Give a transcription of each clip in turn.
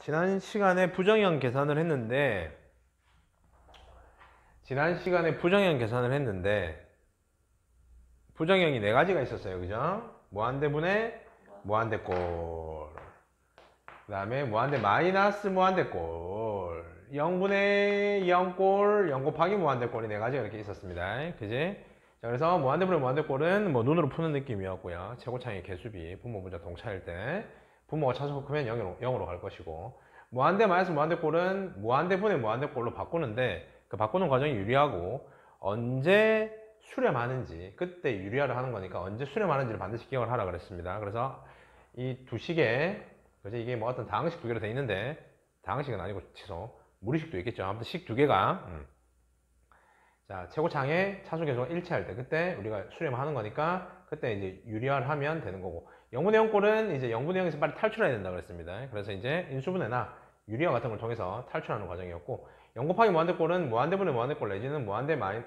지난 시간에 부정형 계산을 했는데 부정형이 네 가지가 있었어요. 그죠? 무한대분의 무한대꼴, 그 다음에 무한대 마이너스 무한대꼴, 0분의 0꼴, 0 곱하기 무한대꼴이 네 가지가 이렇게 있었습니다. 그지? 자, 그래서 무한대분의 무한대꼴은 뭐 눈으로 푸는 느낌이었고요. 최고차의 개수비, 분모 분자 동차일 때 분모가 차수가 크면 0으로 갈 것이고, 무한대 마이너스 무한대꼴은 무한대분의 무한대꼴로 바꾸는데 그 바꾸는 과정이 유리하고, 언제 수렴하는지 그때 유리화를 하는 거니까 언제 수렴하는지를 반드시 기억을 하라 그랬습니다. 그래서 이 두 식에, 그래서 이게 뭐 어떤 다항식 두 개로 돼 있는데, 다항식은 아니고 취소, 무리식도 있겠죠. 아무튼 식 두 개가 자, 최고차항의 차수계수가 일치할 때 그때 우리가 수렴하는 거니까 그때 이제 유리화를 하면 되는 거고, 0분의 0꼴은 이제 0분의 0에서 빨리 탈출해야 된다 그랬습니다. 그래서 이제 인수분해나 유리화 같은 걸 통해서 탈출하는 과정이었고, 0 곱하기 무한대꼴은 무한대분의 무한대꼴 내지는 무한대분의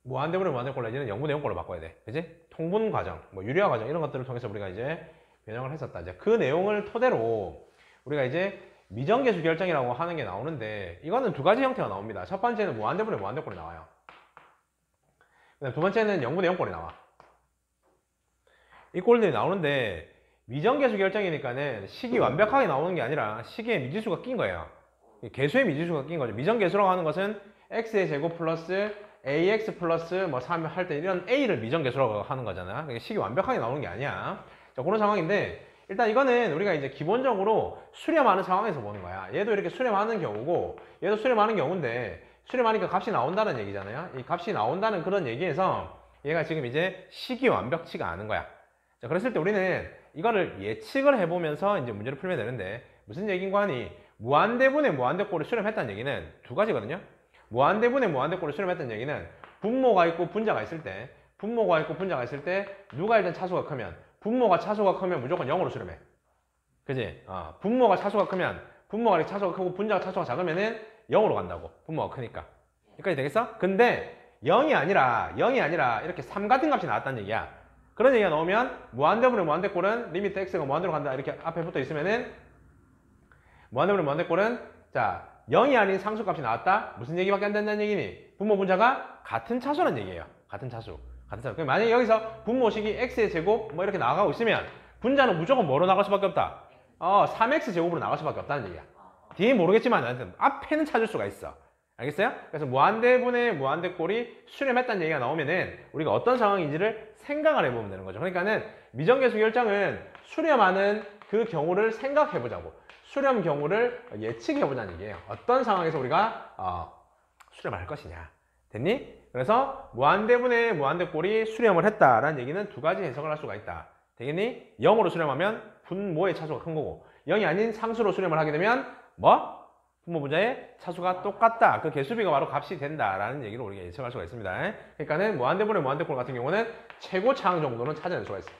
무한대꼴 내지는 0분의 0꼴로 바꿔야 돼. 그지? 통분 과정, 뭐 유리화 과정 이런 것들을 통해서 우리가 이제 변형을 했었다. 이제 그 내용을 토대로 우리가 이제 미정계수 결정이라고 하는 게 나오는데, 이거는 두 가지 형태가 나옵니다. 첫 번째는 무한대분의 무한대꼴이 나와요. 그다음 두 번째는 0분의 0꼴이 나와. 이 꼴들이 나오는데, 미정계수 결정이니까는 식이 완벽하게 나오는 게 아니라 식에 미지수가 낀 거예요. 계수의 미지수가 낀 거죠. 미정계수라고 하는 것은 x의 제곱 플러스 ax 플러스 뭐 3 할 때 이런 a를 미정계수라고 하는 거잖아. 식이 완벽하게 나오는 게 아니야. 자, 그런 상황인데, 일단 이거는 우리가 이제 기본적으로 수렴하는 상황에서 보는 거야. 얘도 이렇게 수렴하는 경우고 얘도 수렴하는 경우인데, 수렴하니까 값이 나온다는 얘기잖아요. 이 값이 나온다는 그런 얘기에서 얘가 지금 이제 식이 완벽치가 않은 거야. 자, 그랬을 때 우리는 이거를 예측을 해보면서 이제 문제를 풀면 되는데, 무슨 얘기인가 하니, 무한대분의 무한대꼴을 수렴했다는 얘기는 두 가지거든요. 무한대분의 무한대꼴을 수렴했다는 얘기는 분모가 있고 분자가 있을 때, 누가 일단 차수가 크면, 분모가 차수가 크면 무조건 0으로 수렴해. 그지? 분모가 차수가 크면, 분모가 차수가 크고 분자가 차수가 작으면은 0으로 간다고. 분모가 크니까. 여기까지 되겠어? 근데 0이 아니라 이렇게 3 같은 값이 나왔다는 얘기야. 그런 얘기가 나오면 무한대분의 무한대꼴은 리미트 x가 무한대로 간다 이렇게 앞에 붙어 있으면은, 무한대분의 무한대꼴은 자 0이 아닌 상수값이 나왔다. 무슨 얘기밖에 안 된다는 얘기니? 분모 분자가 같은 차수라는 얘기예요. 같은 차수. 그럼 만약에 여기서 분모식이 x의 제곱 뭐 이렇게 나가고 있으면 분자는 무조건 뭐로 나갈 수밖에 없다? 3x 제곱으로 나갈 수밖에 없다는 얘기야. 뒤에 모르겠지만 앞에는 찾을 수가 있어. 알겠어요? 그래서 무한대분의 무한대꼴이 수렴했다는 얘기가 나오면은 우리가 어떤 상황인지를 생각을 해보면 되는 거죠. 그러니까는 미정계수 결정은 수렴하는 그 경우를 생각해보자고. 수렴 경우를 예측해보자는 얘기예요. 어떤 상황에서 우리가 수렴을 할 것이냐. 됐니? 그래서 무한대분의 무한대꼴이 수렴을 했다라는 얘기는 두 가지 해석을 할 수가 있다. 되겠니? 0으로 수렴하면 분모의 차수가 큰 거고, 0이 아닌 상수로 수렴을 하게 되면 뭐? 분모 분자의 차수가 똑같다. 그 개수비가 바로 값이 된다라는 얘기를 우리가 예측할 수가 있습니다. 그러니까는 무한대분의 무한대꼴 같은 경우는 최고차항 정도는 찾아낼 수가 있어요.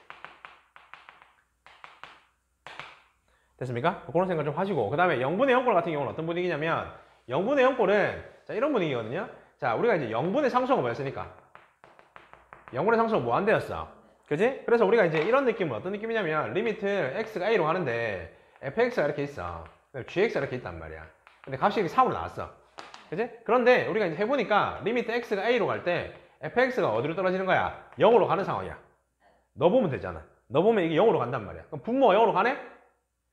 됐습니까? 그런 생각 좀 하시고, 그 다음에 0분의 0꼴 같은 경우는 어떤 분위기냐면, 0분의 0꼴은 자 이런 분위기거든요. 자, 우리가 이제 0분의 상수가 뭐였습니까? 0분의 상수가 무한대였어. 그지? 그래서 우리가 이제 이런 느낌은 어떤 느낌이냐면, 리미트 x가 a로 가는데 fx가 이렇게 있어. gx가 이렇게 있단 말이야. 근데 값이 이렇게 3으로 나왔어. 그지? 그런데 우리가 이제 해보니까 리미트 x가 a로 갈 때 fx가 어디로 떨어지는 거야? 0으로 가는 상황이야. 넣어보면 되잖아. 넣어보면 이게 0으로 간단 말이야. 그럼 분모가 0으로 가네?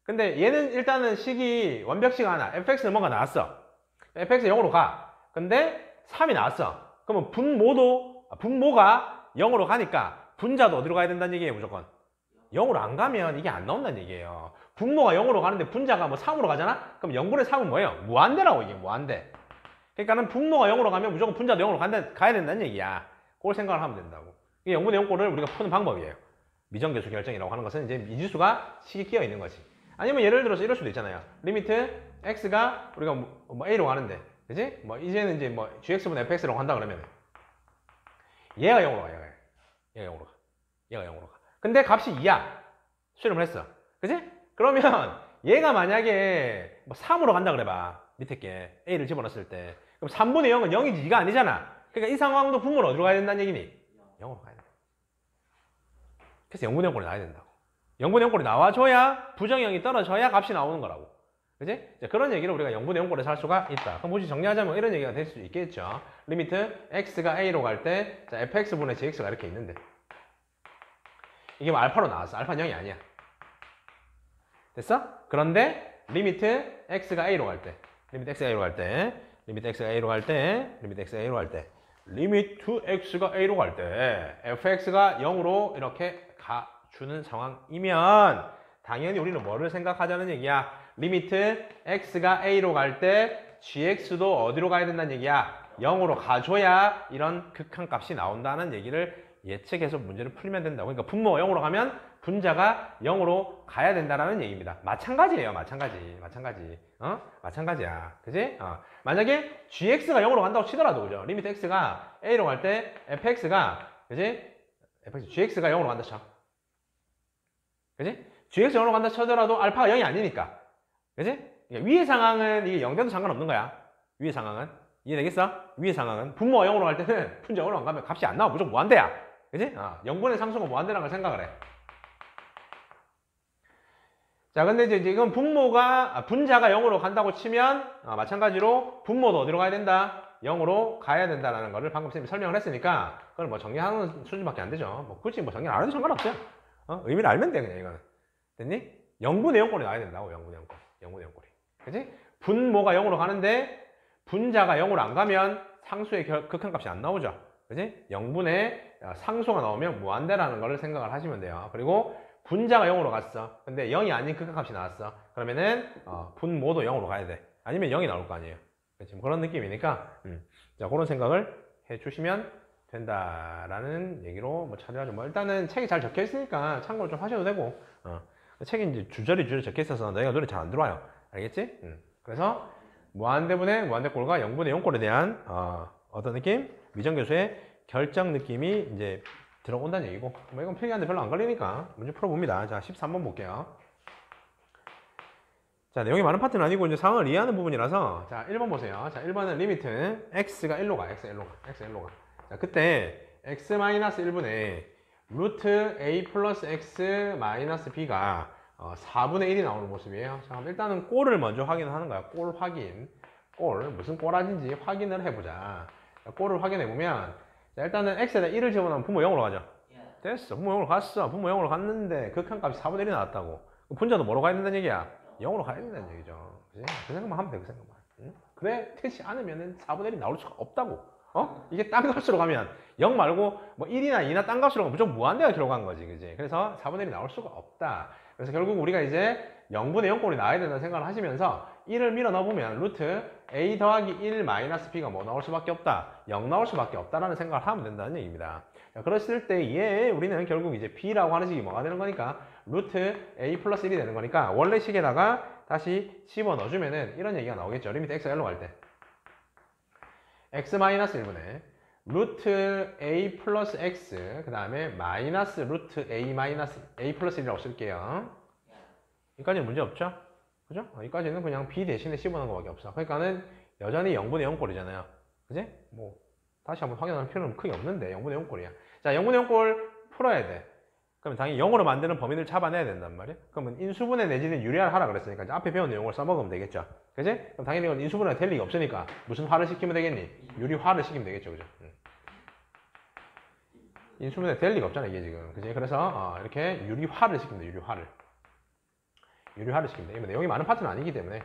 근데 얘는 일단은 식이 완벽치가 않아. fx는 뭔가 나왔어. fx가 0으로 가. 근데 3이 나왔어. 그러면 분모가 0으로 가니까 분자도 어디로 가야 된다는 얘기예요, 무조건. 0으로 안 가면 이게 안 나온다는 얘기예요. 분모가 0으로 가는데 분자가 뭐 3으로 가잖아? 그럼 0분의 3은 뭐예요? 무한대라고, 이게 무한대. 그러니까는 분모가 0으로 가면 무조건 분자도 0으로 가야 된다는 얘기야. 그걸 생각을 하면 된다고. 이게 0분의 0꼴을 우리가 푸는 방법이에요. 미정계수 결정이라고 하는 것은 이제 미지수가 식이 끼어 있는 거지. 아니면 예를 들어서 이럴 수도 있잖아요. 리미트 x가 우리가 뭐 a로 가는데, 그지? 뭐 이제는 이제 뭐 gx분의 fx라고 한다 그러면 얘가 0으로 가. 얘가 0으로 가. 얘가 0으로 가. 근데 값이 2야. 수렴을 했어. 그지? 그러면 얘가 만약에 뭐 3으로 간다 그래봐. 밑에 게 a를 집어넣었을 때, 그럼 3분의 0은 0이지 2가 아니잖아. 그러니까 이 상황도 분모는 어디로 가야 된다는 얘기니? 0으로 가야 돼. 그래서 0분의 0꼴이 나야 된다고. 0분의 0꼴이 나와줘야 부정형이 떨어져야 값이 나오는 거라고. 그지? 자, 그런 얘기를 우리가 0분의 0꼴에서 할 수가 있다. 그럼 혹시 정리하자면 이런 얘기가 될 수 있겠죠. 리미트 x가 a로 갈 때 자, fx분의 gx가 이렇게 있는데 이게 뭐 알파로 나왔어. 알파는 0이 아니야. 됐어? 그런데 리미트 x가 a로 갈 때 리미트 x가 a로 갈 때 리미트 x가 a로 갈 때 리미트 x가 a로 갈 때 리미트 x가 a로 갈 때 fx가 0으로 이렇게 가주는 상황이면 당연히 우리는 뭐를 생각하자는 얘기야? 리미트 x가 a로 갈 때 gx도 어디로 가야 된다는 얘기야? 0으로 가줘야 이런 극한값이 나온다는 얘기를 예측해서 문제를 풀면 된다고. 그러니까 분모가 0으로 가면 분자가 0으로 가야 된다는 얘기입니다. 마찬가지예요. 마찬가지. 마찬가지야. 그지? 만약에 gx가 0으로 간다고 치더라도 그죠? 리미트 x가 a로 갈 때 fx가 그지? gx가 0으로 간다 쳐. 그지? gx 0으로 간다 쳐더라도 알파가 0이 아니니까. 그지? 그러니까 위의 상황은 이게 0 돼도 상관없는 거야. 위의 상황은. 이해되겠어? 위의 상황은. 분모가 0으로 갈 때는 분자가 0으로 안 가면 값이 안 나와. 무조건 무한대야. 그지? 0분의 상수가 무한대라는 걸 생각을 해. 자, 근데 이제 지금 분자가 0으로 간다고 치면, 마찬가지로 분모도 어디로 가야 된다? 0으로 가야 된다는 거를 방금 선생님이 설명을 했으니까, 그걸 뭐 정리하는 수준밖에 안 되죠. 뭐 굳이 뭐 정리 안 해도 상관없어요. 의미를 알면 돼, 그냥 이거는. 됐니? 0분의 0꼴이 나와야 된다고, 0분의 0꼴. 0분의 0꼴이. 그지? 분모가 0으로 가는데, 분자가 0으로 안 가면 상수의 극한값이 안 나오죠. 그지? 0분의 상수가 나오면 무한대라는 걸 생각을 하시면 돼요. 그리고 분자가 0으로 갔어. 근데 0이 아닌 극한값이 나왔어. 그러면은 분모도 0으로 가야 돼. 아니면 0이 나올 거 아니에요. 지금 그런 느낌이니까 자, 그런 생각을 해주시면 된다라는 얘기로 뭐 차례하죠. 뭐 일단은 책이 잘 적혀 있으니까 참고를 좀 하셔도 되고 책이 이제 주저리 적혀 있어서 너희가 눈에 잘 안 들어와요. 알겠지? 그래서 무한대분의 무한대꼴과 0분의 0꼴에 대한 어떤 느낌? 미정 교수의 결정 느낌이 이제 들어온다는 얘기고 뭐 이건 필기하는데 별로 안 걸리니까 문제 풀어봅니다. 자, 13번 볼게요. 자, 내용이 많은 파트는 아니고 이제 상황을 이해하는 부분이라서 자, 1번 보세요. 자, 1번은 리미트 x가 1로 가. x가 1로 가. 자, 그때 x-1분의 루트 a 플러스 x 마이너스 b가 4분의 1이 나오는 모습이에요. 자, 그럼 일단은 꼴을 먼저 확인하는 거야. 꼴 확인. 무슨 꼴아진지 확인을 해보자. 자, 꼴을 확인해보면 자, 일단은 x에다 1을 집어넣으면 분모 0으로 가죠. 됐어. 분모 0으로 갔어. 분모 0으로 갔는데 극한값이 4분의 1이 나왔다고. 분자도 뭐로 가야 된다는 얘기야? 0으로 가야 된다는 얘기죠. 그치? 그 생각만 하면 돼. 그 생각만. 응? 그래 되지 않으면 4분의 1이 나올 수가 없다고. 이게 딴 값으로 가면 0 말고 뭐 1이나 2나 딴 값으로 가면 무조건 무한대가 들어간 거지. 그지? 그래서 4분의 1이 나올 수가 없다. 그래서 결국 우리가 이제 0분의 0꼴이 나와야 된다는 생각을 하시면서 1을 밀어 넣어보면 루트 a 더하기 1 마이너스 b가 뭐 나올 수밖에 없다. 0 나올 수밖에 없다라는 생각을 하면 된다는 얘기입니다. 자, 그랬을 때에 우리는 결국 이제 b라고 하는 식이 뭐가 되는 거니까 루트 a 플러스 1이 되는 거니까 원래 식에다가 다시 집어넣어주면은 이런 얘기가 나오겠죠. 리미트 x가 1로 갈 때 x 마이너스 1분의 루트 a 플러스 x 그 다음에 마이너스 루트 a 마이너스 a 플러스 1이라고 쓸게요. 여기까지는 문제 없죠? 그죠? 여기까지는 그냥 b 대신에 씹어넣은 것밖에 없어. 그러니까는 여전히 0분의 0꼴이잖아요. 그지? 뭐 다시 한번 확인할 필요는 크게 없는데 0분의 0꼴이야. 자, 0분의 0꼴 풀어야 돼. 그러면 당연히 0으로 만드는 범위를 잡아내야 된단 말이야. 그러면 인수분해 내지는 유리화를 하라 그랬으니까 이제 앞에 배운 내용을 써먹으면 되겠죠. 그지? 그럼 당연히 이건 인수분해가 될 리가 없으니까 무슨 화를 시키면 되겠니? 유리화를 시키면 되겠죠. 그죠? 인수분해 될 리가 없잖아 이게 지금. 그지? 그래서 이렇게 유리화를 시키면 돼. 유리화를 시키면 돼. 이거 내용이 많은 파트는 아니기 때문에.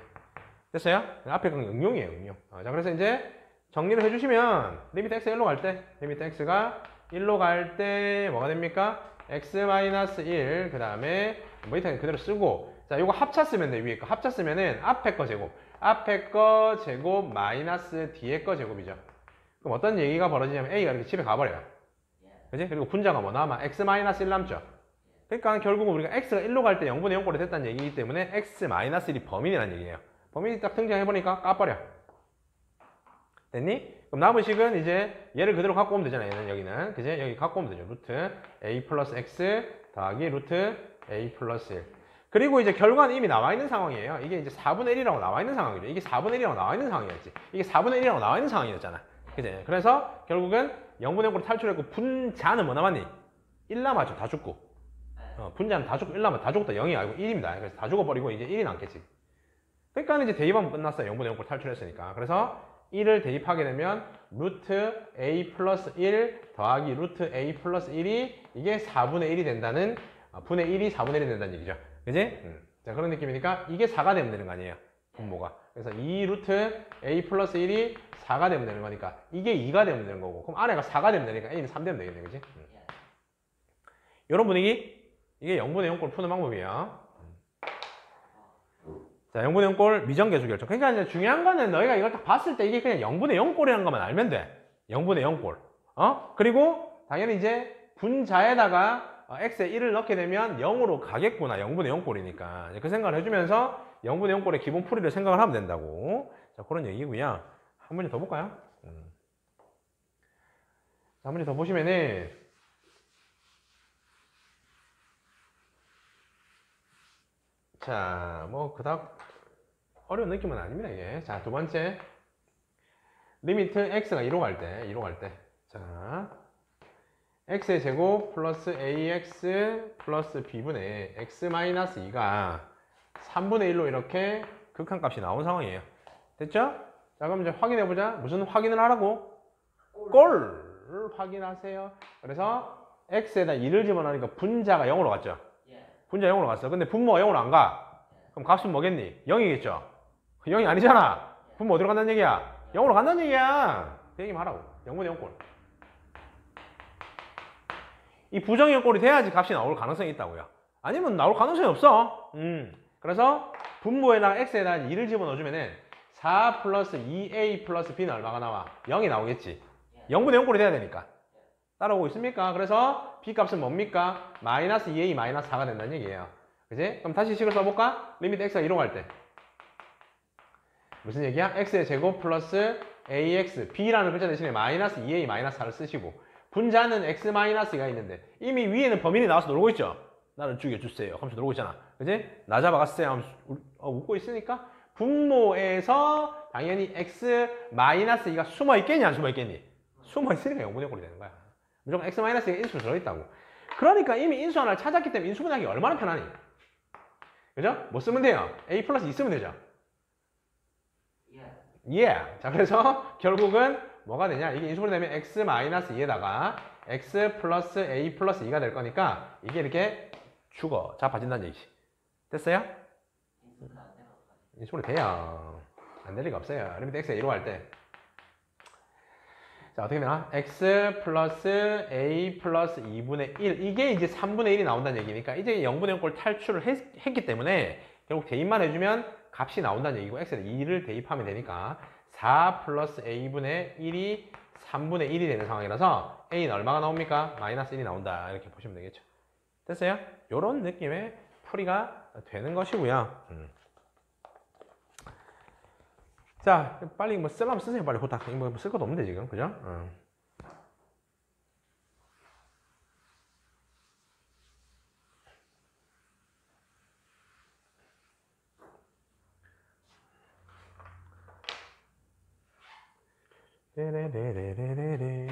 됐어요? 앞에 건 응용이에요. 응용. 자, 그래서 이제 정리를 해주시면 리미트 x가 1로 갈 때 리미트 x가 1로 갈 때 뭐가 됩니까? x-1 그 다음에 뭐 밑에는 그대로 쓰고 자, 이거 합차 쓰면 돼. 위에 거 합차 쓰면은 앞에 거 제곱 마이너스 뒤에 거 제곱이죠. 그럼 어떤 얘기가 벌어지냐면 a가 이렇게 집에 가버려요. 그지? 그리고 분자가 뭐 남아? x-1 남죠. 그러니까 결국은 우리가 x가 1로 갈 때 0분의 0꼴이 됐다는 얘기이기 때문에 x-1이 범인이라는 얘기예요. 범인이 딱 등장해보니까 까버려. 됐니? 그럼 남은 식은 이제 얘를 그대로 갖고 오면 되잖아요. 얘는 여기는. 그지? 여기 갖고 오면 되죠. 루트 a 플러스 x 더하기 루트 a 플러스 1. 그리고 이제 결과는 이미 나와 있는 상황이에요. 이게 이제 4분의 1이라고 나와 있는 상황이죠. 이게 4분의 1이라고 나와 있는 상황이었지. 이게 4분의 1이라고 나와 있는 상황이었잖아. 그지? 그래서 결국은 0분의 0꼴을 탈출했고 분자는 뭐 남았니? 1 남았죠. 다 죽고. 분자는 다 죽고 1 남아 다 죽었다 0이 아니고 1입니다. 그래서 다 죽어버리고 이제 1이 남겠지. 그러니까 이제 대입하면 끝났어요. 0분의 0꼴 탈출했으니까. 그래서 1을 대입하게 되면 루트 a 플러스 1 더하기 루트 a 플러스 1이 이게 4분의 1이 된다는 분의 1이 4분의 1이 된다는 얘기죠. 그지? 자, 그런 느낌이니까 이게 4가 되면 되는 거 아니에요. 분모가. 그래서 2 루트 a 플러스 1이 4가 되면 되는 거니까 이게 2가 되면 되는 거고 그럼 아래가 4가 되면 되니까 a는 3 되면 되겠네. 그지? 이런 분위기 이게 0분의 0꼴 푸는 방법이에요. 자, 0분의 0꼴 미정계수 결정. 그러니까 이제 중요한 거는 너희가 이걸 딱 봤을 때 이게 그냥 0분의 0꼴이라는 것만 알면 돼. 0분의 0꼴. 그리고 당연히 이제 분자에다가 x에 1을 넣게 되면 0으로 가겠구나. 0분의 0꼴이니까. 그 생각을 해주면서 0분의 0꼴의 기본 풀이를 생각을 하면 된다고. 자, 그런 얘기고요. 한 문제 더 볼까요? 한 문제 더 보시면은 자, 뭐 그닥 어려운 느낌은 아닙니다, 이게. 자, 두 번째. 리미트 x가 2로 갈 때. 자, x의 제곱 플러스 ax 플러스 b분의 x 마이너스 2가 3분의 1로 이렇게 극한값이 나온 상황이에요. 됐죠? 자, 그럼 이제 확인해보자. 무슨 확인을 하라고? 꼴을 확인하세요. 그래서 x에다 2를 집어넣으니까 분자가 0으로 갔죠? 분자 0으로 갔어. 근데 분모가 0으로 안 가. 그럼 값은 뭐겠니? 0이겠죠? 0이 아니잖아. 분모 어디로 간다는 얘기야? 0으로 간다는 얘기야. 그 얘기만 하라고. 0분의 0꼴. 이 부정의 꼴이 돼야지 값이 나올 가능성이 있다고요. 아니면 나올 가능성이 없어. 그래서 분모에다가 x에다가 2를 집어넣어주면은 4 플러스 2a 플러스 b는 얼마가 나와? 0이 나오겠지. 0분의 0꼴이 돼야 되니까. 따라오고 있습니까? 그래서 b 값은 뭡니까? 마이너스 2a 마이너스 4가 된다는 얘기예요. 그지? 그럼 다시 식을 써볼까? 리미트 x가 2로 갈 때. 무슨 얘기야? x의 제곱 플러스 ax, b라는 글자 대신에 마이너스 2a 마이너스 4를 쓰시고 분자는 x 마이너스가 있는데 이미 위에는 범인이 나와서 놀고 있죠? 나를 죽여주세요 하면서 놀고 있잖아. 그지? 나 잡아갔어요 하면서 웃고 있으니까 분모에서 당연히 x 마이너스 2가 숨어 있겠니 안 숨어 있겠니? 숨어 있으니까 0분의 0꼴이 되는 거야. 무조건 x 마이너스 2가 인수로 들어있다고. 그러니까 이미 인수 하나를 찾았기 때문에 인수분해하기 얼마나 편하니? 그죠? 뭐 쓰면 돼요? a 플러스 2 쓰면 되죠? 자, 그래서 결국은 뭐가 되냐? 이게 인수분해 되면 x 마이너스 2에다가 x 플러스 a 플러스 2가 될 거니까 이게 이렇게 잡아진다는 얘기지. 됐어요? 인수분해 돼요. 안 될 리가 없어요. 리미트 x가 2로 갈 때. 자, 어떻게 되나? x 플러스 a 플러스 2분의 1. 이게 이제 3분의 1이 나온다는 얘기니까 이제 0분의 0꼴 탈출을 했기 때문에 결국 대입만 해주면 값이 나온다는 얘기고 x에 2를 대입하면 되니까 4 플러스 a분의 1이 3분의 1이 되는 상황이라서 a는 얼마가 나옵니까? 마이너스 1이 나온다. 이렇게 보시면 되겠죠. 됐어요? 이런 느낌의 풀이가 되는 것이고요. 자, 빨리 뭐 쓰려면 쓰세요. 빨리 호딱. 뭐 쓸 것도 없는데 지금. 그죠? 레레레레레레.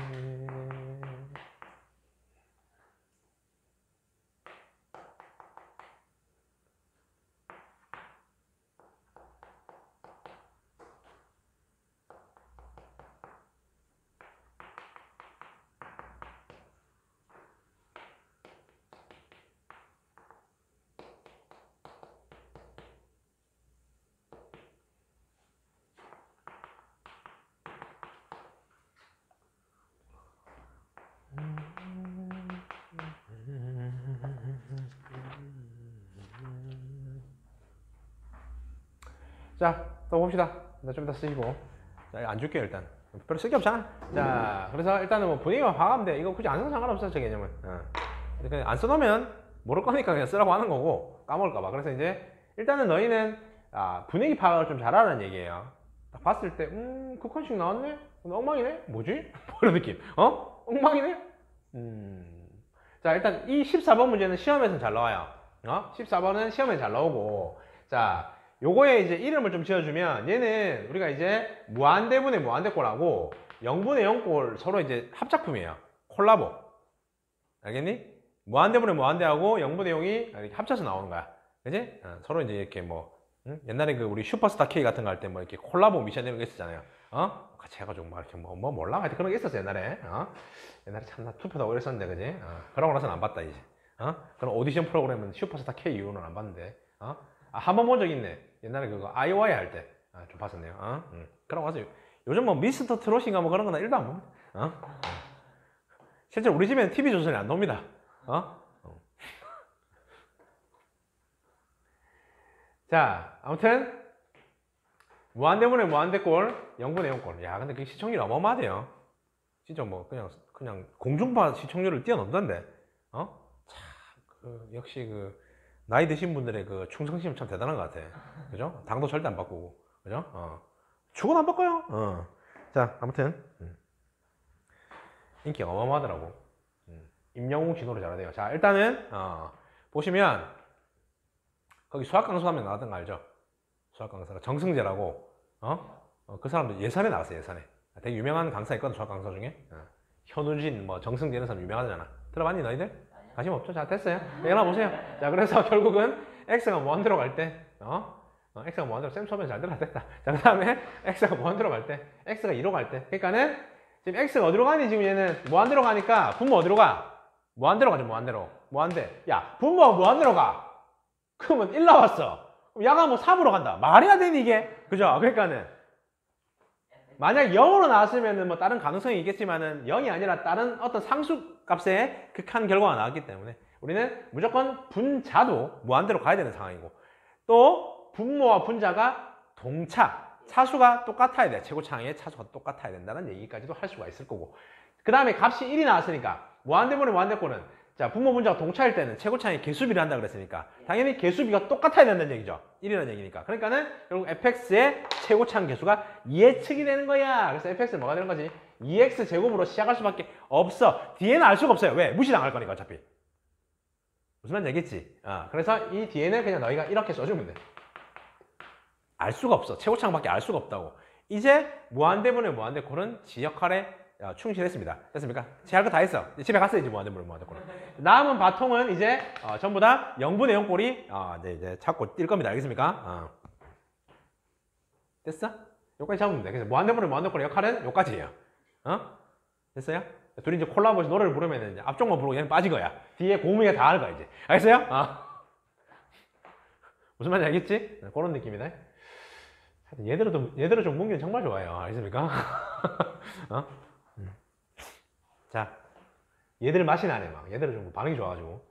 자, 또 봅시다. 좀 이따 쓰시고. 자, 안 줄게요, 일단. 별로 쓸 게 없잖아. 자, 그래서 일단은 뭐 분위기만 봐가면 돼. 이거 굳이 안 써도 상관없어, 저 개념은. 그냥 안 써놓으면 모를 거니까 그냥 쓰라고 하는 거고, 까먹을까봐. 그래서 이제, 일단은 너희는, 분위기 파악을 좀 잘하라는 얘기예요. 딱 봤을 때, 극한식 나왔네? 엉망이네? 뭐지? 뭐 이런 느낌. 엉망이네? 자, 일단 이 14번 문제는 시험에서 잘 나와요. 14번은 시험에 잘 나오고, 자, 요거에 이제 이름을 좀 지어주면 얘는 우리가 이제 무한대분의 무한대꼴하고 0분의 0꼴 서로 이제 합작품이에요. 콜라보. 알겠니? 무한대분의 무한대하고 0분의 0이 이렇게 합쳐서 나오는 거야. 그지? 서로 이제 이렇게 뭐, 응? 옛날에 그 우리 슈퍼스타 K 같은 거 할 때 뭐 이렇게 콜라보 미션 이런 거 있었잖아요. 같이 해가지고 막 이렇게 뭐 몰라? 하여튼 그런 게 있었어, 옛날에. 옛날에 참나 투표도 하고 이랬었는데, 그지? 그러고 나서는 안 봤다, 이제. 그런 오디션 프로그램은 슈퍼스타 K 이후로는 안 봤는데, 한 번 본 적 있네. 옛날에 그거 IOI 할 때. 좀 봤었네요. 그러고 나서 요즘 뭐 미스터 트롯인가 뭐 그런 거는 1도 안 봅니다. 실제 우리 집에는 TV 조선이 안 나옵니다. 자, 아무튼 무한대분의 무한대꼴, 0분의 0꼴. 야, 근데 그 시청률 어마어마하대요. 진짜 뭐 그냥 공중파 시청률을 뛰어넘던데. 참, 역시 그 나이 드신 분들의 그 충성심 참 대단한 것 같아. 그죠? 당도 절대 안 바꾸고, 그죠? 죽은 안 바꿔요. 자, 아무튼 인기 어마어마하더라고. 임영웅 진호를 잘하대요. 자, 일단은 보시면 거기 수학 강사 한 명 나왔던 거 알죠? 수학 강사가 정승재라고. 그 사람도 예산에 나왔어요. 예산에. 되게 유명한 강사 있거든, 수학 강사 중에. 현우진, 뭐 정승재 이런 사람 유명하잖아. 들어봤니 너희들? 관심 없죠? 자, 됐어요. 일어나 보세요. 자, 그래서 결국은 x가 무한대로 갈 때, x가 무한대로 쌤 처음에 잘 들어야 됐다. 자, 그 다음에 x가 무한대로 갈 때, x가 2로 갈 때. 그러니까는 지금 x가 어디로 가니? 지금 얘는 무한대로 가니까 분모 어디로 가? 무한대로 가죠, 무한대로. 무한대. 야, 분모가 무한대로 가. 그러면 1 나왔어. 야가 뭐 3으로 간다. 말이야 되니 이게? 그죠? 그러니까는 만약 0으로 나왔으면은 뭐 다른 가능성이 있겠지만은 0이 아니라 다른 어떤 상수 값에 극한 결과가 나왔기 때문에 우리는 무조건 분자도 무한대로 가야 되는 상황이고, 또 분모와 분자가 동차, 차수가 똑같아야 돼. 최고차항의 차수가 똑같아야 된다는 얘기까지도 할 수가 있을 거고, 그 다음에 값이 1이 나왔으니까 무한대분의 무한대꼴은, 자, 분모 분자가 동차일 때는 최고차항이 개수비를 한다 그랬으니까 당연히 개수비가 똑같아야 된다는 얘기죠. 1이라는 얘기니까. 그러니까는 결국 fx의 최고차항 개수가 2의 측이 되는 거야. 그래서 fx는 뭐가 되는 거지? 2x 제곱으로 시작할 수밖에 없어. 뒤에는 알 수가 없어요. 왜? 무시당할 거니까 어차피. 무슨 말인지 알겠지? 그래서 이 뒤에는 그냥 너희가 이렇게 써주면 돼. 알 수가 없어. 최고차항밖에 알 수가 없다고. 이제 무한대분의 무한대꼴은 지 역할에 충실했습니다. 됐습니까? 제 할 거 다 했어. 집에 갔어요, 이제 무한대분의 무한대꼴은. 남은 바통은 이제 전부 다 0분의 0꼴이 이제 찾고 뛸 겁니다. 알겠습니까? 됐어? 여기까지 잡으면 돼. 그래서 무한대분의 무한대꼴의 역할은 여기까지예요. 됐어요? 둘이 이제 콜라보해서 노래를 부르면 이제 앞쪽만 부르고 얘는 빠진 거야. 뒤에 고음이가 다 할 거야, 이제. 알겠어요? 무슨 말인지 알겠지? 그런 느낌이다. 얘들은 좀 문기는 정말 좋아요. 알겠습니까? 자, 얘들 맛이 나네, 막. 얘들은 좀 반응이 좋아가지고.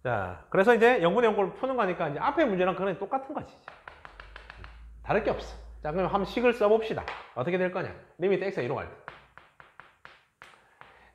자, 그래서 이제 0분의 0꼴 푸는 거니까 이제 앞에 문제랑 그런 똑같은 거지. 다를 게 없어. 자, 그럼 한번 식을 써봅시다. 어떻게 될 거냐? 리미트 x가 2로 갈 때.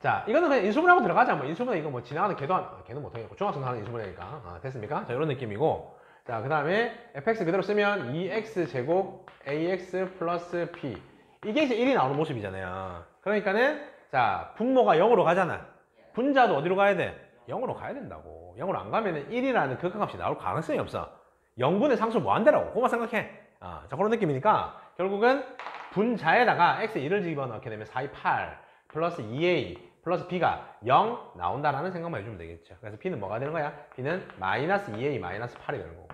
자, 이거는 그냥 인수분해하고 들어가자. 뭐 인수분해 이거 뭐 지나가는 걔는 못하겠고 중학생 하는 인수분해니까. 됐습니까? 자, 이런 느낌이고. 자, 그 다음에 fx 그대로 쓰면 2x 제곱 ax 플러스 b. 이게 이제 1이 나오는 모습이잖아요. 그러니까는 자, 분모가 0으로 가잖아. 분자도 어디로 가야 돼? 0으로 가야 된다고. 0으로 안 가면은 1이라는 극한값이 나올 가능성이 없어. 0분의 상수 무한대라고. 그거만 생각해. 자, 그런 느낌이니까 결국은 분자에다가 x 1을 집어넣게 되면 4, 2, 8 플러스 2a 플러스 b가 0 나온다라는 생각만 해주면 되겠죠. 그래서 b는 뭐가 되는 거야? b는 마이너스 2a 마이너스 8이 되는 거고.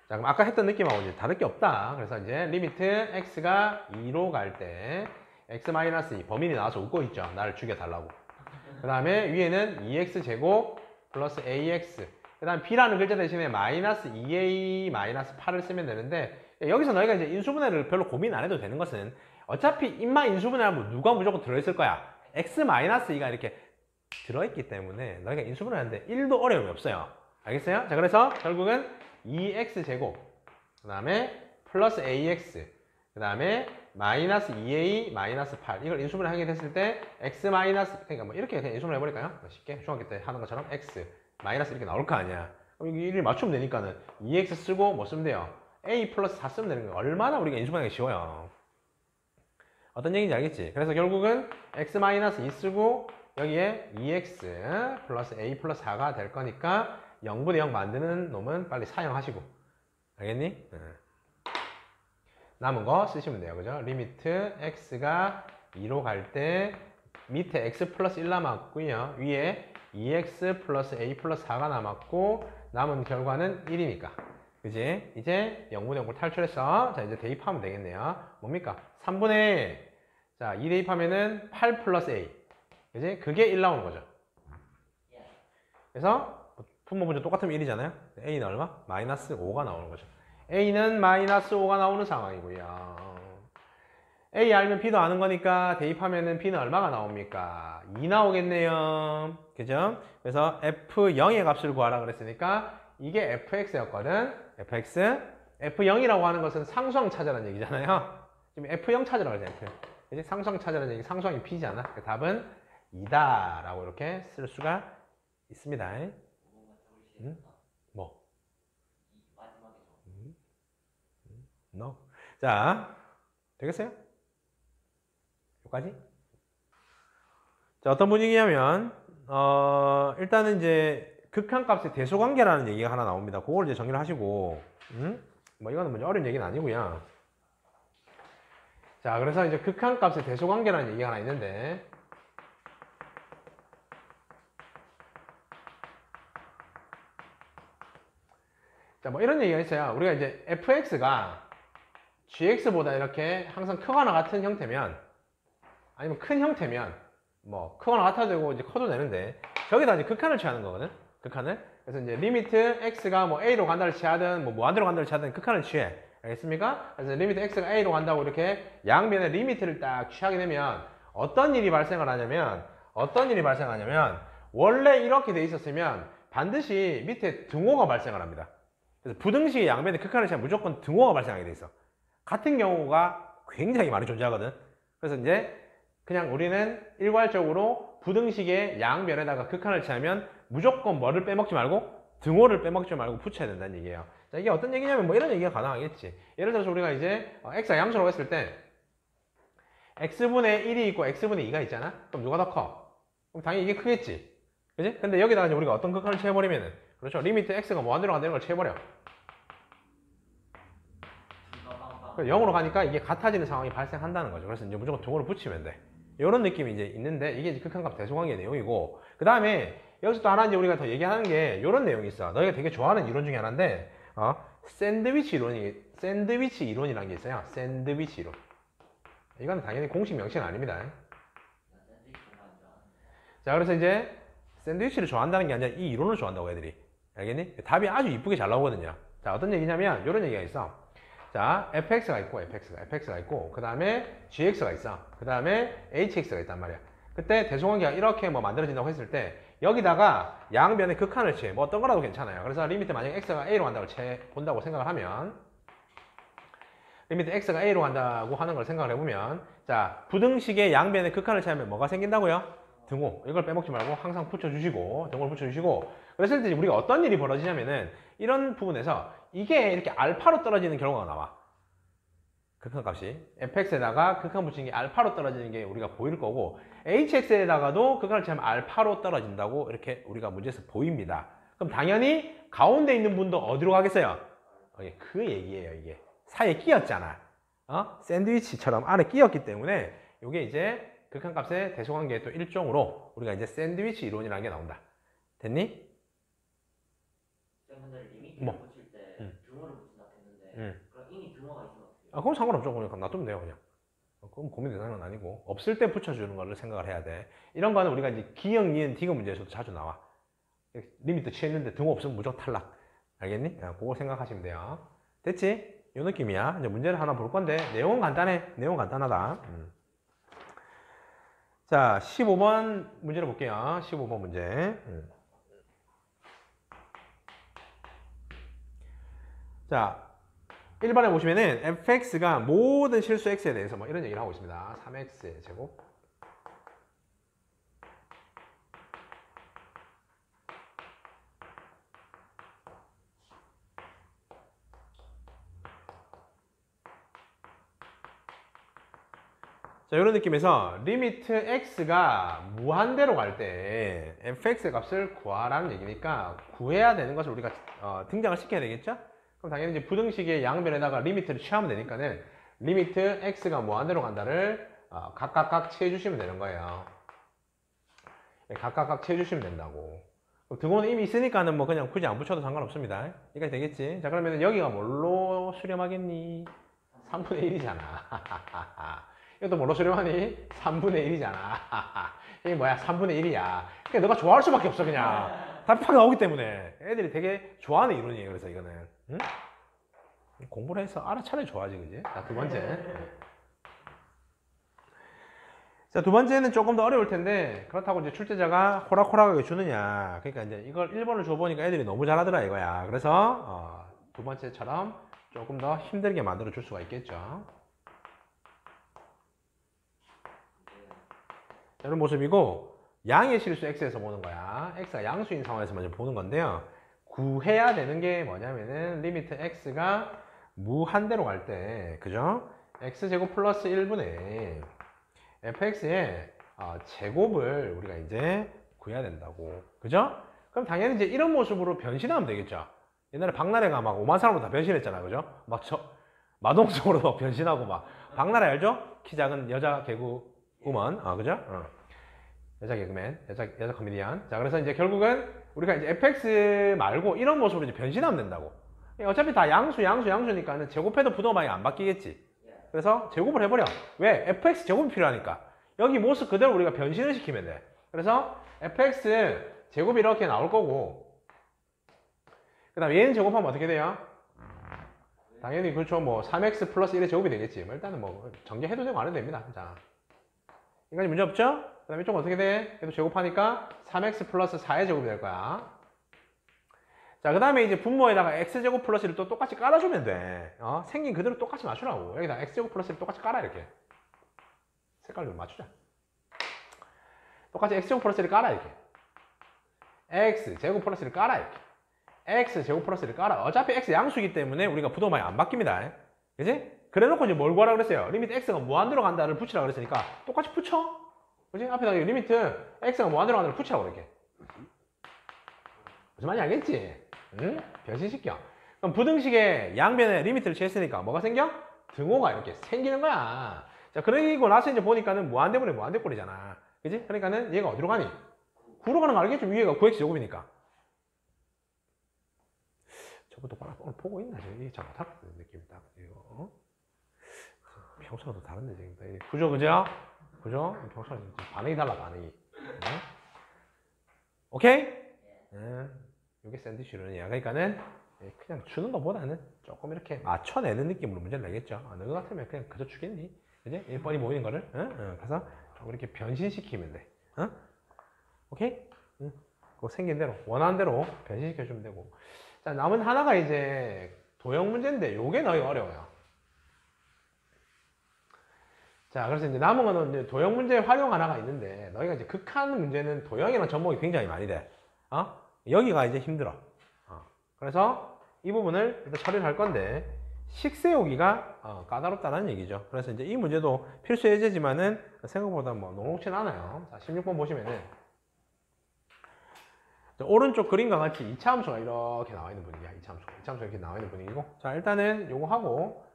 자, 그럼 아까 했던 느낌하고 이제 다를 게 없다. 그래서 이제 리미트 x가 2로 갈 때 x-2 범인이 나와서 웃고 있죠. 나를 죽여달라고. 그 다음에 위에는 2x 제곱 플러스 ax, 그 다음 b라는 글자 대신에 마이너스 2a 마이너스 8을 쓰면 되는데, 여기서 너희가 이제 인수분해를 별로 고민 안 해도 되는 것은 어차피 인마 인수분해하면 누가 무조건 들어있을 거야? x-2가 이렇게 들어있기 때문에 너희가 인수분해 하는데 1도 어려움이 없어요. 알겠어요? 자, 그래서 결국은 2x 제곱, 그 다음에 플러스 ax, 그 다음에 마이너스 2a 마이너스 8, 이걸 인수분해 하게 됐을 때 x 마이너스, 그러니까 뭐 이렇게 그냥 인수분해 해버릴까요? 쉽게 중학교 때 하는 것처럼 x 마이너스 이렇게 나올 거 아니야. 그럼 이게 1을 맞추면 되니까는 2x 쓰고 뭐 쓰면 돼요? a 플러스 4 쓰면 되는 거예요. 얼마나 우리가 인수분해하기 쉬워요. 어떤 얘기인지 알겠지? 그래서 결국은 x 마이너스 2 쓰고 여기에 2x 플러스 a 플러스 4가 될 거니까 0분의 0 만드는 놈은 빨리 사용하시고, 알겠니? 남은 거 쓰시면 돼요. 그죠? 리미트 x가 2로 갈 때 밑에 x 플러스 1 남았고요. 위에 2x 플러스 a 플러스 4가 남았고 남은 결과는 1이니까. 그지? 이제 0분의 0을 탈출해서 자 이제 대입하면 되겠네요. 뭡니까? 3분의 자 2 대입하면은 8 플러스 a. 그지? 그게 1 나오는 거죠. 그래서 분모 분자 똑같으면 1이잖아요. a는 얼마? 마이너스 5가 나오는 거죠. a는 마이너스 5가 나오는 상황이고요. a 알면 b도 아는 거니까 대입하면은 b는 얼마가 나옵니까? 2 나오겠네요. 그죠? 그래서 f0의 값을 구하라 그랬으니까 이게 fx였거든. f0이라고 하는 것은 상수항 찾으라는 얘기잖아요. 지금 f0 찾으라고 그러죠. F0. 상수항 찾으라는 얘기, 상수항이 b잖아. 그 답은 2다 라고 이렇게 쓸 수가 있습니다. 뭐? No. 자, 되겠어요? 여기까지? 자, 어떤 분위기냐면, 일단은 이제 극한값의 대소관계라는 얘기가 하나 나옵니다. 그걸 이제 정리를 하시고, 뭐 이거는 뭐 어려운 얘기는 아니고요. 자, 그래서 이제 극한값의 대소관계라는 얘기가 하나 있는데, 자, 뭐 이런 얘기가 있어요. 우리가 이제 fx가 gx보다 이렇게 항상 크거나 같은 형태면, 아니면 큰 형태면, 뭐 크거나 같아도 되고 이제 커도 되는데, 저기다 이제 극한을 취하는 거거든. 극한을. 그래서 이제 리미트 x가 뭐 a로 간다를 취하든 뭐 무한대로 간다를 취하든 극한을 취해. 알겠습니까? 그래서 리미트 x가 a로 간다고 이렇게 양변에 리미트를 딱 취하게 되면 어떤 일이 발생을 하냐면 원래 이렇게 돼 있었으면 반드시 밑에 등호가 발생을 합니다. 그래서 부등식의 양변에 극한을 취하면 무조건 등호가 발생하게 돼 있어. 같은 경우가 굉장히 많이 존재하거든. 그래서 이제 그냥 우리는 일괄적으로 부등식의 양변에다가 극한을 취하면 무조건 뭐를 빼먹지 말고 등호를 빼먹지 말고 붙여야 된다는 얘기예요. 자, 이게 어떤 얘기냐면 뭐 이런 얘기가 가능하겠지. 예를 들어서 우리가 이제 x가 양수라고 했을 때 x분의 1이 있고 x분의 2가 있잖아. 그럼 누가 더 커? 그럼 당연히 이게 크겠지. 그지? 근데 여기다가 이제 우리가 어떤 극한을 취해버리면은 그렇죠. 리미트 x가 무한대로 간다는 걸 취해버려. 0으로 가니까 이게 같아지는 상황이 발생한다는 거죠. 그래서 이제 무조건 등호를 붙이면 돼. 이런 느낌이 이제 있는데 이게 이제 극한값 대소관계 내용이고, 그 다음에 여기서 또 하나 이제 우리가 더 얘기하는 게 이런 내용이 있어. 너희가 되게 좋아하는 이론 중에 하나인데 샌드위치 이론이라는 게 있어요. 샌드위치 이론. 이건 당연히 공식 명칭은 아닙니다. 자, 그래서 이제 샌드위치를 좋아한다는 게 아니라 이 이론을 좋아한다고 애들이. 알겠니? 답이 아주 이쁘게 잘 나오거든요. 자, 어떤 얘기냐면 이런 얘기가 있어. 자, fx가 있고, 그 다음에 gx가 있어. 그 다음에 hx가 있단 말이야. 그때 대소관계가 이렇게 뭐 만들어진다고 했을 때 여기다가 양변의 극한을 취해. 뭐 어떤 거라도 괜찮아요. 그래서 리미트 만약에 x가 a로 간다고 본다고 생각을 하면, 리미트 x가 a로 간다고 하는 걸 생각을 해보면, 자, 부등식의 양변의 극한을 취하면 뭐가 생긴다고요? 등호. 이걸 빼먹지 말고 항상 붙여주시고, 등호를 붙여주시고, 그랬을 때 우리가 어떤 일이 벌어지냐면은 이런 부분에서 이게 이렇게 알파로 떨어지는 결과가 나와. 극한값이 fx에다가 극한 붙이는 게 알파로 떨어지는 게 우리가 보일 거고, hx에다가도 극한을 취하면 알파로 떨어진다고 이렇게 우리가 문제에서 보입니다. 그럼 당연히 가운데 있는 분도 어디로 가겠어요? 그 얘기예요. 이게 사이에 끼었잖아. 샌드위치처럼 안에 끼었기 때문에 이게 이제 극한값의 대소관계의 또 일종으로 우리가 이제 샌드위치 이론이라는 게 나온다. 됐니? 리미트를 붙일 때 등호를 붙인다 했는데 그럼 이미 등호가 있으면 어떻게 해요? 그건 상관없죠. 그냥 놔두면 돼요. 그냥. 그건 고민 대상은 아니고 없을 때 붙여주는 거를 생각을 해야 돼. 이런 거는 우리가 이제 기역, 니은, 디귿 문제에서도 자주 나와. 리미트 취했는데 등호 없으면 무조건 탈락. 알겠니? 그거 생각하시면 돼요. 됐지? 이 느낌이야. 이제 문제를 하나 볼 건데 내용은 간단해. 내용 간단하다. 자, 15번 문제를 볼게요. 15번 문제. 자, 1번에 보시면은 fx가 모든 실수 x에 대해서 뭐 이런 얘기를 하고 있습니다. 3x 제곱. 자, 이런 느낌에서 리미트 x가 무한대로 갈 때 fx의 값을 구하라는 얘기니까 구해야 되는 것을 우리가 등장을 시켜야 되겠죠? 그럼 당연히 이제 부등식의 양변에다가 리미트를 취하면 되니까는 리미트 x가 무한대로 간다를 각각 취해 주시면 되는 거예요. 각각 채워주시면 된다고. 등호는 이미 있으니까는 뭐 그냥 굳이 안 붙여도 상관없습니다. 여기까지 되겠지? 자, 그러면 여기가 뭘로 수렴하겠니? 3분의 1이잖아. 이것도 뭘로 수렴하니? 3분의 1이잖아. 이게 뭐야? 3분의 1이야. 그러니까 너가 좋아할 수밖에 없어, 그냥. 답이 나오기 때문에. 애들이 되게 좋아하는 이론이에요, 그래서 이거는. 응? 공부를 해서 알아차려 좋아하지, 그지? 자, 두 번째. 자, 두 번째는 조금 더 어려울 텐데, 그렇다고 이제 출제자가 호락호락하게 주느냐. 그러니까 이제 이걸 1번을 줘보니까 애들이 너무 잘하더라, 이거야. 그래서, 두 번째처럼 조금 더 힘들게 만들어 줄 수가 있겠죠. 자, 이런 모습이고, 양의 실수 x에서 보는 거야. x가 양수인 상황에서 먼저 보는 건데요. 구해야 되는 게 뭐냐면은, 리미트 x가 무한대로 갈 때, 그죠? x제곱 플러스 1분의 fx의 제곱을 우리가 이제 구해야 된다고. 그죠? 그럼 당연히 이제 이런 모습으로 변신하면 되겠죠. 옛날에 박나래가 막 5만 사람으로 다 변신했잖아. 그죠? 막 마동석으로 막 변신하고 막. 박나래 알죠? 키 작은 여자 개그 우먼. 그죠? 여자 개그맨, 여자 코미디언. 자, 그래서 이제 결국은 우리가 이제 fx 말고 이런 모습으로 이제 변신하면 된다고. 어차피 다 양수니까는 제곱해도 부동방이 안 바뀌겠지. 그래서 제곱을 해버려. 왜? fx 제곱이 필요하니까. 여기 모습 그대로 우리가 변신을 시키면 돼. 그래서 fx 제곱이 이렇게 나올 거고, 그 다음 얘는 제곱하면 어떻게 돼요? 당연히 그렇죠. 뭐 3x 플러스 1의 제곱이 되겠지. 뭐 일단은 뭐 전개해도 되고 안 해도 됩니다. 자, 이까지 문제 없죠? 그 다음에 이쪽은 어떻게 돼? 얘도 제곱하니까 3x 플러스 4의 제곱이 될 거야. 자, 그 다음에 이제 분모에다가 x제곱 플러스 1을 또 똑같이 깔아주면 돼. 생긴 그대로 똑같이 맞추라고. 여기다 x제곱 플러스 1을 똑같이 깔아, 이렇게. 색깔 좀 맞추자. 똑같이 x제곱 플러스 1을 깔아, 이렇게. x제곱 플러스 1을 깔아, 이렇게. x제곱 플러스 1을 깔아. 어차피 x 양수이기 때문에 우리가 부동방이 안 바뀝니다. 그지? 그래 놓고 이제 뭘 구하라 그랬어요? 리미트 x가 무한대로 간다를 붙이라 그랬으니까 똑같이 붙여. 그지? 앞에다 리미트 x가 무한대로 간다를 붙이라고 그렇게. 무슨 말인지 알겠지? 응? 변신시켜. 그럼 부등식의 양변에 리미트를 취했으니까 뭐가 생겨? 등호가 이렇게 생기는 거야. 자, 그리고 나서 이제 보니까는 무한대분의 무한대꼴이잖아. 그지? 그러니까는 얘가 어디로 가니? 9로 가는 거 알겠죠? 위에가 9x 제곱이니까. 저것도 오늘 보고 있나? 저기 잘 못하거든, 느낌이 딱. 이거. 평소가 또 다른데, 지금. 그죠, 그죠? 그죠? 평소가 반응이 달라, 반응이. 응? 오케이? 응. 이게 샌드위치론이야. 그러니까는 그냥 주는 것보다는 조금 이렇게 맞춰내는 느낌으로 문제를 내겠죠. 너 같으면 그냥 그저 주겠니? 그지? 1번이 모이는 거를. 그래서 조금 이렇게 변신시키면 돼. 오케이? 그거 생긴 대로, 원하는 대로 변신시켜주면 되고. 자, 남은 하나가 이제 도형 문제인데, 요게 너희가 어려워요. 자, 그래서 이제 남은 거는 이제 도형 문제 활용 하나가 있는데, 너희가 이제 극한 문제는 도형이랑 접목이 굉장히 많이 돼. 여기가 이제 힘들어. 그래서 이 부분을 일단 처리를 할 건데, 식 세우기가 까다롭다는 얘기죠. 그래서 이제 이 문제도 필수 예제지만은 생각보다 뭐 녹록진 않아요. 자, 16번 보시면은 오른쪽 그림과 같이 2차 함수가 이렇게 나와 있는 분위기야. 2차 함수가 이렇게 나와 있는 분위기고, 자, 일단은 요거 하고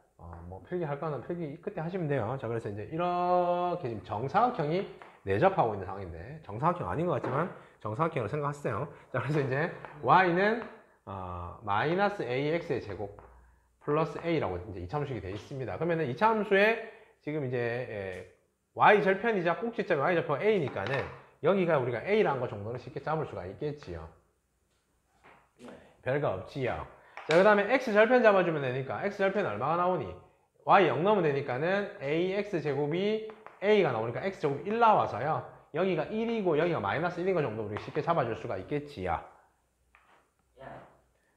뭐 필기할 거는 필기 그때 하시면 돼요. 자, 그래서 이제 이렇게 지금 정사각형이 내접하고 있는 상황인데, 정사각형 아닌 것 같지만 정사각형으로 생각하세요. 자, 그래서 이제 y는 마이너스 ax의 제곱 플러스 a라고 이제 2차 함수식이 되어 있습니다. 그러면은 2차 함수에 지금 이제 y 절편이자 꼭지점이 y 절편 a니까는 여기가 우리가 a라는 거 정도는 쉽게 잡을 수가 있겠지요. 별거 없지요. 자, 그 다음에 x 절편 잡아주면 되니까 x 절편 얼마가 나오니? y 0 넣으면 되니까는 ax 제곱이 a가 나오니까 x 제곱 1 나와서요. 여기가 1이고 여기가 마이너스 1인 거 정도 우리 쉽게 잡아줄 수가 있겠지요.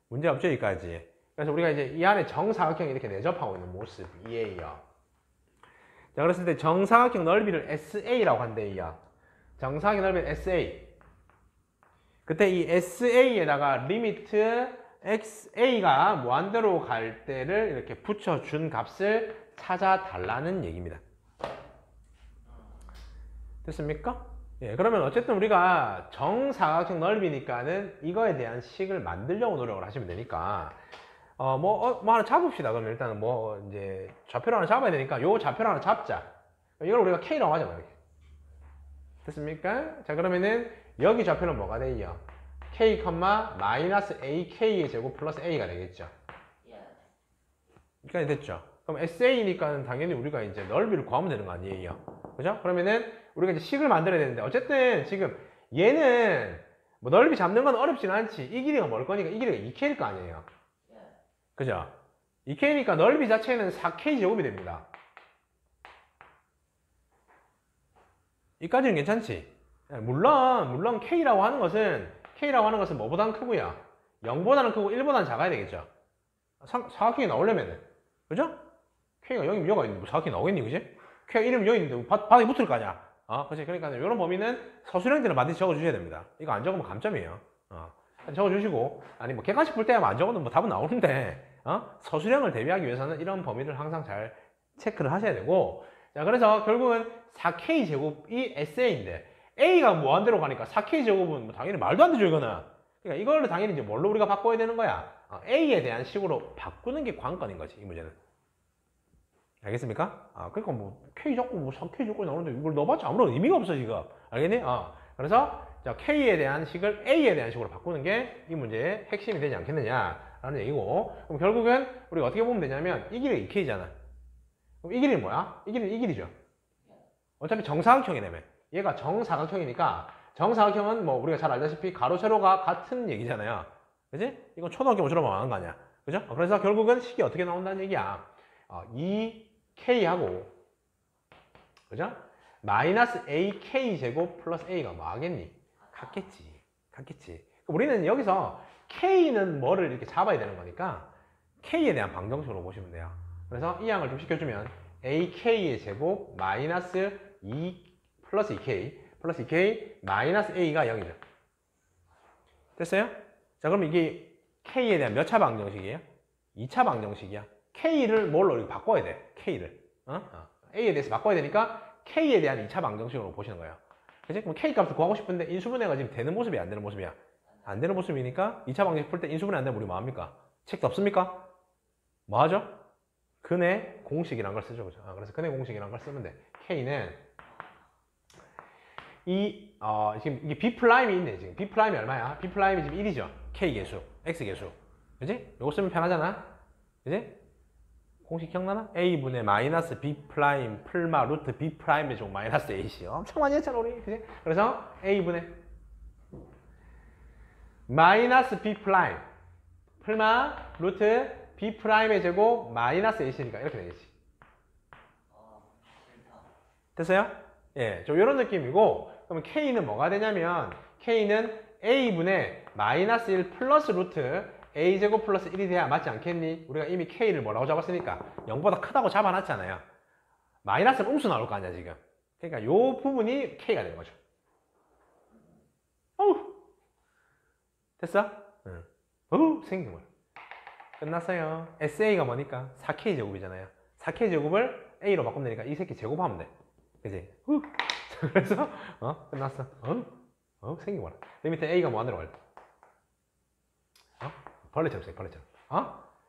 문제 없죠, 여기까지. 그래서 우리가 이제 이 안에 정사각형이 이렇게 내접하고 있는 모습이에요. 자, 그랬을 때 정사각형 넓이를 SA라고 한대요. 정사각형 넓이는 SA. 그때 이 SA에다가 리미트 XA가 무한대로 갈 때를 이렇게 붙여준 값을 찾아달라는 얘기입니다. 됐습니까? 예, 그러면 어쨌든 우리가 정사각형 넓이니까는 이거에 대한 식을 만들려고 노력을 하시면 되니까 뭐 하나 잡읍시다. 그러면 일단은 뭐 이제 좌표를 하나 잡아야 되니까 요 좌표를 하나 잡자. 이걸 우리가 K라고 하잖아요. 이렇게. 됐습니까? 자, 그러면은 여기 좌표는 뭐가 돼요? k, 마이너스 ak의 제곱 플러스 a가 되겠죠. 예. 여기까지 됐죠. 그럼 SA니까는 당연히 우리가 이제 넓이를 구하면 되는 거 아니에요? 그죠? 그러면은 우리가 이제 식을 만들어야 되는데 어쨌든 지금 얘는 뭐 넓이 잡는 건 어렵지는 않지. 이 길이가 뭘 거니까 이 길이가 2K일 거 아니에요? 예. 그죠? 2K니까 넓이 자체는 4K 제곱이 됩니다. 이까지는 괜찮지? 물론 K라고 하는 것은 뭐보다는 크고요. 0보다는 크고 1보다는 작아야 되겠죠. 사각형이 나오려면은. 그죠? K가 0이면 여가 있는데 뭐 사각형이 나오겠니, 그지? K가 1이면 0이 있는데 바닥에 붙을 거 아니야. 그치? 그러니까 이런 범위는 서술형들은 반드시 적어주셔야 됩니다. 이거 안 적으면 감점이에요. 적어주시고, 아니 뭐 객관식 풀 때 하면 안 적어도 뭐 답은 나오는데, 서술형을 대비하기 위해서는 이런 범위를 항상 잘 체크를 하셔야 되고, 자, 그래서 결국은 4K 제곱이 SA인데, A가 무한대로 가니까 4K 제곱은 뭐 당연히 말도 안 되죠, 이거는. 그러니까 이걸 당연히 이제 뭘로 우리가 바꿔야 되는 거야? A에 대한 식으로 바꾸는 게 관건인 거지, 이 문제는. 알겠습니까? 그러니까 뭐 K 적고 뭐 4K 적고 나오는데 이걸 넣어봤자 아무런 의미가 없어 지금. 알겠니? 그래서 자, K에 대한 식을 A에 대한 식으로 바꾸는 게 이 문제의 핵심이 되지 않겠느냐라는 얘기고, 그럼 결국은 우리가 어떻게 보면 되냐면 이 길이가 2K잖아. 그럼 이 길이는 뭐야? 이 길이는 이 길이죠. 어차피 정사각형이라며. 얘가 정사각형이니까 정사각형은 뭐 우리가 잘 알다시피 가로 세로가 같은 얘기잖아요. 그지? 이건 초등학교 모처럼 하는 거 아니야. 그죠? 그래서 결국은 식이 어떻게 나온다는 얘기야. 2K하고, 그죠? 마이너스 AK 제곱 플러스 A가 뭐 하겠니? 같겠지. 우리는 여기서 K는 뭐를 이렇게 잡아야 되는 거니까 K에 대한 방정식으로 보시면 돼요. 그래서 이 양을 좀 시켜주면 AK의 제곱 마이너스 2 플러스 2K 마이너스 A가 0이죠. 됐어요? 자, 그럼 이게 K에 대한 몇 차 방정식이에요? 2차 방정식이야. K를 뭘로 이렇게 바꿔야 돼? K를. A에 대해서 바꿔야 되니까 K에 대한 2차 방정식으로 보시는 거예요. 그치? 그럼 K 값을 구하고 싶은데 인수분해가 지금 되는 모습이야, 안 되는 모습이야? 안 되는 모습이니까 2차 방정식 풀 때 인수분해 안 되면 우리 뭐 합니까? 책도 없습니까? 뭐 하죠? 근의 공식이란 걸 쓰죠. 그죠? 그래서 근의 공식이란 걸 쓰면 돼. K는 지금 이게 B'이 있네. 지금 B'이 얼마야? B'이 지금 1이죠. K 계수, X 계수. 그지? 요거 쓰면 편하잖아. 그지? 공식 기억나나? A분의 마이너스 B 프라임 풀마 루트 B 프라임의 종 마이너스 AC. 엄청 많이 했잖아, 우리. 그지? 그래서 A분의 마이너스 B 프라임 풀마 루트 B 프라임의 제곱 마이너스 AC니까 이렇게 되겠지. 됐어요? 예, 좀 이런 느낌이고, 그러면 K는 뭐가 되냐면, K는 A분의 마이너스 1 플러스 루트 A제곱 플러스 1이 돼야 맞지 않겠니? 우리가 이미 K를 뭐라고 잡았으니까 0보다 크다고 잡아놨잖아요. 마이너스는 음수 나올 거 아니야, 지금. 그러니까 요 부분이 K가 되는 거죠. 어우, 됐어? 응. 어우, 생긴 거야. 끝났어요. SA가 뭐니까? 4K 제곱이잖아요. 4K 제곱을 A로 바꾸면 되니까 이 새끼 제곱하면 돼. 그지? 그래서 끝났어. 생긴 거라. 내 밑에 A가 무한대로 갈 때. 벌레처럼 써, 벌레처럼.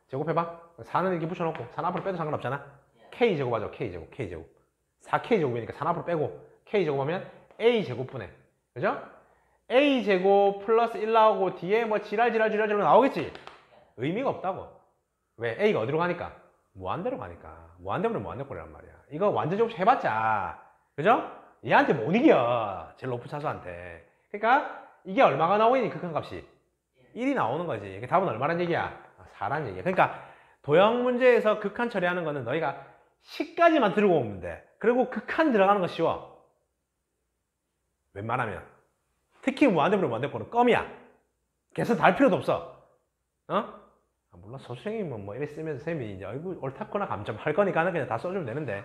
제곱해봐. 4는 이렇게 붙여놓고 4는 앞으로 빼도 상관없잖아. K 제곱하죠. K 제곱. 4K 제곱이니까 4는 앞으로 빼고 K 제곱하면 A 제곱분해. 그죠? A 제곱 플러스 1 나오고 뒤에 뭐 지랄 나오겠지? 의미가 없다고. 왜? A가 어디로 가니까? 무한대로 가니까. 무한대면 무한대꼴이란 말이야. 이거 완전 제곱식 해봤자. 그죠? 얘한테 못 이겨. 제일 높은 차수한테. 그러니까 이게 얼마가 나오니 극한값이? 1이 나오는 거지. 답은 얼마란 얘기야? 4란 얘기야. 그러니까 도형 문제에서 극한 처리하는 거는 너희가 10까지만 들고 오면 돼. 그리고 극한 들어가는 거 쉬워. 웬만하면. 특히 무한대분의 무한대꼴은 껌이야. 계속 달 필요도 없어. 물론 서술형이면 뭐 이래 쓰면서 쌤이 이제 아이고 옳다거나 감점할 거니까 그냥 다 써주면 되는데,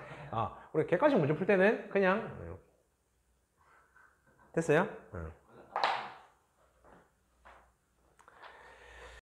우리 객관식 문제 풀 때는 그냥 됐어요?